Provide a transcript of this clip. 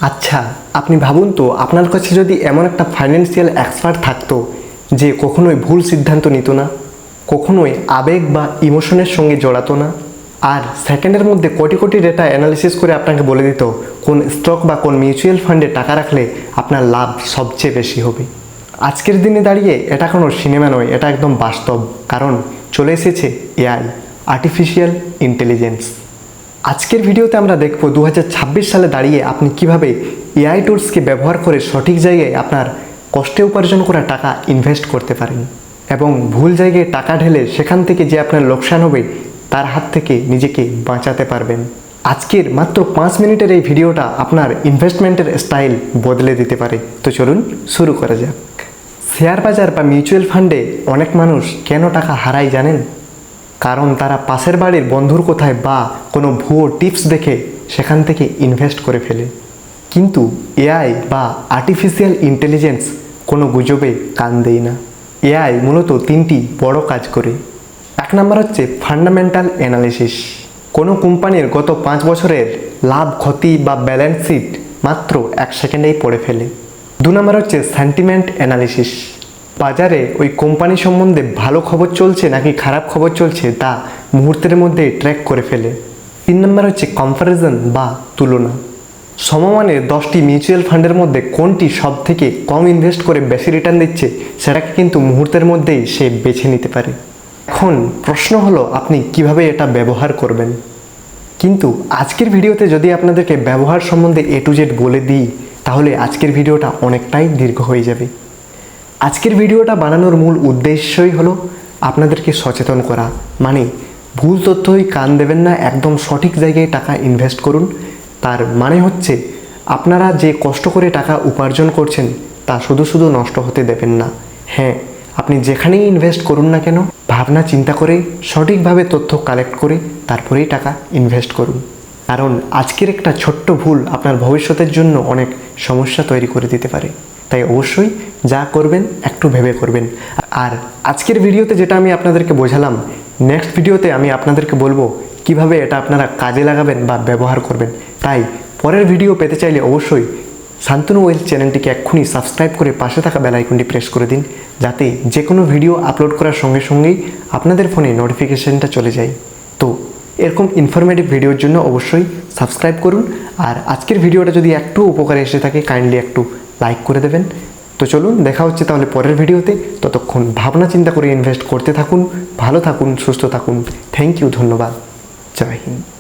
আচ্ছা, আপনি ভাবুন তো আপনার কাছে যদি এমন একটা ফাইন্যান্সিয়াল এক্সপার্ট থাকতো যে কখনোই ভুল সিদ্ধান্ত নিত না, কখনোই আবেগ বা ইমোশনের সঙ্গে জড়াতো না, আর সেকেন্ডের মধ্যে কোটি কোটি ডেটা অ্যানালিসিস করে আপনাকে বলে দিত কোন স্টক বা কোন মিউচুয়াল ফান্ডে টাকা রাখলে আপনার লাভ সবচেয়ে বেশি হবে। আজকের দিনে দাঁড়িয়ে এটা কোনো সিনেমা নয়, এটা একদম বাস্তব। কারণ চলে এসেছে এআই, আর্টিফিশিয়াল ইন্টেলিজেন্স। আজকের ভিডিওতে আমরা দেখব 2026 সালে দাঁড়িয়ে আপনি কিভাবে এআই টুলসকে ব্যবহার করে সঠিক জায়গায় আপনার কষ্টে উপার্জন করা টাকা ইনভেস্ট করতে পারেন এবং ভুল জায়গায় টাকা ঢেলে সেখান থেকে যে আপনার লোকসান হবে তার হাত থেকে নিজেকে বাঁচাতে পারবেন। আজকের মাত্র 5 মিনিটের এই ভিডিওটা আপনার ইনভেস্টমেন্টের স্টাইল বদলে দিতে পারে। তো চলুন শুরু করা যাক। শেয়ার বাজার বা মিউচুয়াল ফান্ডে অনেক মানুষ কেন টাকা হারায় জানেন? কারণ তারা পাশের বাড়ির বন্ধুর কোথায় বা কোনো ভুয়ো টিপস দেখে সেখান থেকে ইনভেস্ট করে ফেলে। কিন্তু এআই বা আর্টিফিশিয়াল ইন্টেলিজেন্স কোনো গুজবে কান দেয় না। এআই মূলত 3টি বড় কাজ করে। 1 নম্বর হচ্ছে ফান্ডামেন্টাল অ্যানালিসিস। কোনো কোম্পানির গত 5 বছরের লাভ ক্ষতি বা ব্যালেন্স শিট মাত্র 1 সেকেন্ডেই পড়ে ফেলে। 2 নম্বর হচ্ছে সেন্টিমেন্ট অ্যানালিসিস। বাজারে ওই কোম্পানি সম্বন্ধে ভালো খবর চলছে নাকি খারাপ খবর চলছে তা মুহূর্তের মধ্যে ট্র্যাক করে ফেলে। 3 নম্বর হচ্ছে কম্প্যারিজন বা তুলনা। সমমানের 10টি মিউচুয়াল ফান্ডের মধ্যে কোনটি সব থেকে কম ইনভেস্ট করে বেশি রিটার্ন দিচ্ছে সেটাকে কিন্তু মুহূর্তের মধ্যেই সে বেছে নিতে পারে। এখন প্রশ্ন হলো আপনি কিভাবে এটা ব্যবহার করবেন। কিন্তু আজকের ভিডিওতে যদি আপনাদেরকে ব্যবহার সম্বন্ধে A to Z বলে দিই তাহলে আজকের ভিডিওটা অনেকটাই দীর্ঘ হয়ে যাবে। আজকের ভিডিওটা বানানোর মূল উদ্দেশ্যই হলো আপনাদেরকে সচেতন করা, মানে ভুল তথ্যই কান দেবেন না, একদম সঠিক জায়গায় টাকা ইনভেস্ট করুন। তার মানে হচ্ছে আপনারা যে কষ্ট করে টাকা উপার্জন করছেন তা শুধু শুধু নষ্ট হতে দেবেন না। হ্যাঁ, আপনি যেখানেই ইনভেস্ট করুন না কেন ভাবনা চিন্তা করে সঠিকভাবে তথ্য কালেক্ট করে তারপরেই টাকা ইনভেস্ট করুন। কারণ আজকের একটা ছোট্ট ভুল আপনার ভবিষ্যতের জন্য অনেক সমস্যা তৈরি করে দিতে পারে। তাই অবশ্যই যা করবেন একটু ভেবে করবেন। আর আজকের ভিডিওতে যেটা আমি আপনাদেরকে বোঝালাম, নেক্সট ভিডিওতে আমি আপনাদেরকে বলবো কিভাবে এটা আপনারা কাজে লাগাবেন বা ব্যবহার করবেন। তাই পরের ভিডিও পেতে চাইলে অবশ্যই শান্তনু ওয়েলথ চ্যানেলটিকে এক্ষুনি সাবস্ক্রাইব করে পাশে থাকা বেল আইকনটি প্রেস করে দিন, যাতে যে কোনো ভিডিও আপলোড করার সঙ্গে সঙ্গেই আপনাদের ফোনে নোটিফিকেশনটা চলে যায়। তো এরকম ইনফরমেটিভ ভিডিওর জন্য অবশ্যই সাবস্ক্রাইব করুন। আর আজকের ভিডিওটা যদি একটু উপকারে এসে থাকে কাইন্ডলি একটু লাইক করে দেবেন। তো চলুন দেখা হচ্ছে তাহলে পরের ভিডিওতে। ততক্ষণ ভাবনা চিন্তা করে ইনভেস্ট করতে থাকুন, ভালো থাকুন, সুস্থ থাকুন। থ্যাংক ইউ, ধন্যবাদ, জয় হিন্দ।